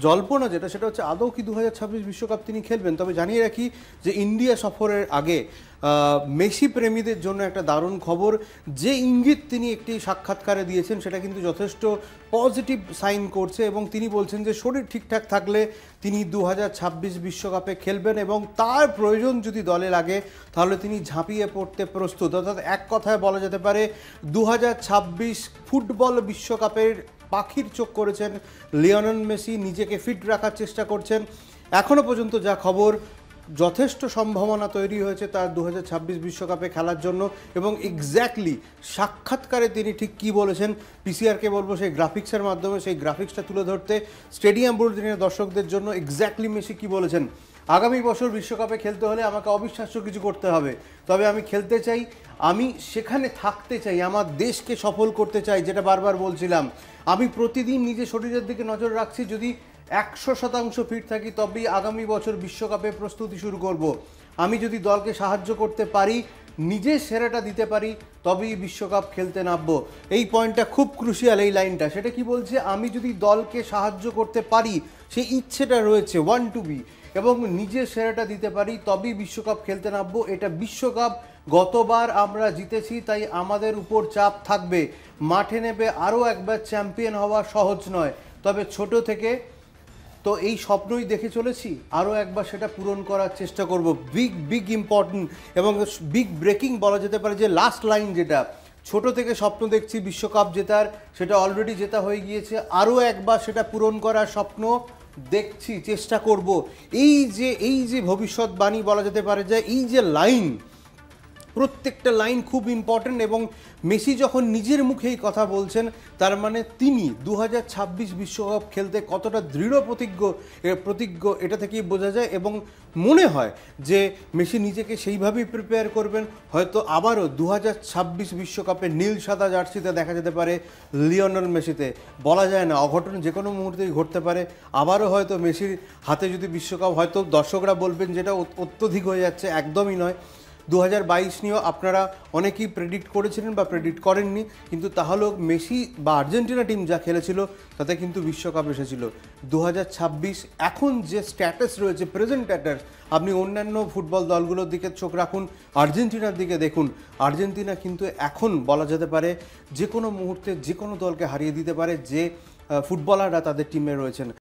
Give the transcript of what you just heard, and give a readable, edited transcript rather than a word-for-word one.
জল্পনা যেটা সেটা হচ্ছে আদৌ কি 2026 বিশ্বকাপ তিনি খেলবেন। তবে জানিয়ে রাখি যে ইন্ডিয়া সফরের আগে মেসি প্রেমীদের জন্য একটা দারুণ খবর, যে ইঙ্গিত তিনি একটি সাক্ষাৎকারে দিয়েছেন সেটা কিন্তু যথেষ্ট পজিটিভ সাইন করছে এবং তিনি বলছেন যে শরীর ঠিকঠাক থাকলে তিনি 2026 বিশ্বকাপে খেলবেন এবং তার প্রয়োজন যদি দলে লাগে তাহলে তিনি ঝাঁপিয়ে পড়তে প্রস্তুত। অর্থাৎ এক কথায় বলা যেতে পারে 2026 ফুটবল বিশ্বকাপের পাখির চোখ করেছেন লিওনেল মেসি, নিজেকে ফিট রাখার চেষ্টা করছেন। এখনও পর্যন্ত যা খবর, যথেষ্ট সম্ভাবনা তৈরি হয়েছে তার 2026 বিশ্বকাপে খেলার জন্য এবং এক্স্যাক্টলি সাক্ষাৎকারে তিনি ঠিক কী বলেছেন পিসিআরকে বলবো সেই গ্রাফিক্সের মাধ্যমে সেই গ্রাফিক্সটা তুলে ধরতে। স্টেডিয়াম বুলেটিনের দর্শকদের জন্য এক্স্যাক্টলি মেসি কী বলেছেন, আগামী বছর বিশ্বকাপে খেলতে হলে আমাকে অবিশ্বাস্য কিছু করতে হবে, তবে আমি খেলতে চাই, আমি সেখানে থাকতে চাই, আমার দেশকে সফল করতে চাই, যেটা বারবার বলছিলাম। আমি প্রতিদিন নিজের শরীরের দিকে নজর রাখছি, যদি 100% ফিট থাকি তবেই আগামী বছর বিশ্বকাপে প্রস্তুতি শুরু করব। আমি যদি দলকে সাহায্য করতে পারি, নিজের সেরাটা দিতে পারি, তবেই বিশ্বকাপ খেলতে নামবো। এই পয়েন্টটা খুব ক্রুশিয়াল, এই লাইনটা। সেটা কি বলছে, আমি যদি দলকে সাহায্য করতে পারি, সেই ইচ্ছেটা রয়েছে ওয়ান টু বি, এবং নিজের সেরাটা দিতে পারি, তবেই বিশ্বকাপ খেলতে নামবো। এটা বিশ্বকাপ গতবার আমরা জিতেছি, তাই আমাদের উপর চাপ থাকবে। মাঠে নেবে আরও একবার চ্যাম্পিয়ন হওয়া সহজ নয়, তবে ছোট থেকে তো এই স্বপ্নই দেখে চলেছি, আরও একবার সেটা পূরণ করার চেষ্টা করব। বিগ ইম্পর্টেন্ট এবং বিগ ব্রেকিং বলা যেতে পারে যে লাস্ট লাইন, যেটা ছোট থেকে স্বপ্ন দেখছি বিশ্বকাপ জেতার, সেটা অলরেডি জেতা হয়ে গিয়েছে, আরও একবার সেটা পূরণ করার স্বপ্ন দেখছি, চেষ্টা করব। এই যে ভবিষ্যৎবাণী বলা যেতে পারে, যে এই যে লাইন, প্রত্যেকটা লাইন খুব ইম্পর্টেন্ট। এবং মেসি যখন নিজের মুখে এই কথা বলছেন, তার মানে তিনি 2026 বিশ্বকাপ খেলতে কতটা দৃঢ় প্রতিজ্ঞ এটা থেকেই বোঝা যায়। এবং মনে হয় যে মেসি নিজেকে সেইভাবেই প্রিপেয়ার করবেন। হয়তো আবারও 2026 বিশ্বকাপে নীল সাদা জার্সিতে দেখা যেতে পারে লিওনেল মেসিতে। বলা যায় না, অঘটন যে কোনো মুহূর্তেই ঘটতে পারে। আবারও হয়তো মেসির হাতে যদি বিশ্বকাপ, হয়তো দর্শকরা বলবেন যেটা অত্যধিক হয়ে যাচ্ছে, একদমই নয়। 2022 নিয়েও আপনারা অনেকেই প্রেডিক্ট করেছিলেন বা প্রেডিক্ট করেননি, কিন্তু তাহলেও মেসি বা আর্জেন্টিনা টিম যা খেলেছিল তাতে কিন্তু বিশ্বকাপ এসেছিল। 2026 এখন যে স্ট্যাটাস রয়েছে, প্রেজেন্ট স্ট্যাটাস, আপনি অন্যান্য ফুটবল দলগুলোর দিকে চোখ রাখুন, আর্জেন্টিনার দিকে দেখুন, আর্জেন্টিনা কিন্তু এখন বলা যেতে পারে যে কোনো মুহূর্তে যে কোনো দলকে হারিয়ে দিতে পারে, যে ফুটবলাররা তাদের টিমে রয়েছেন।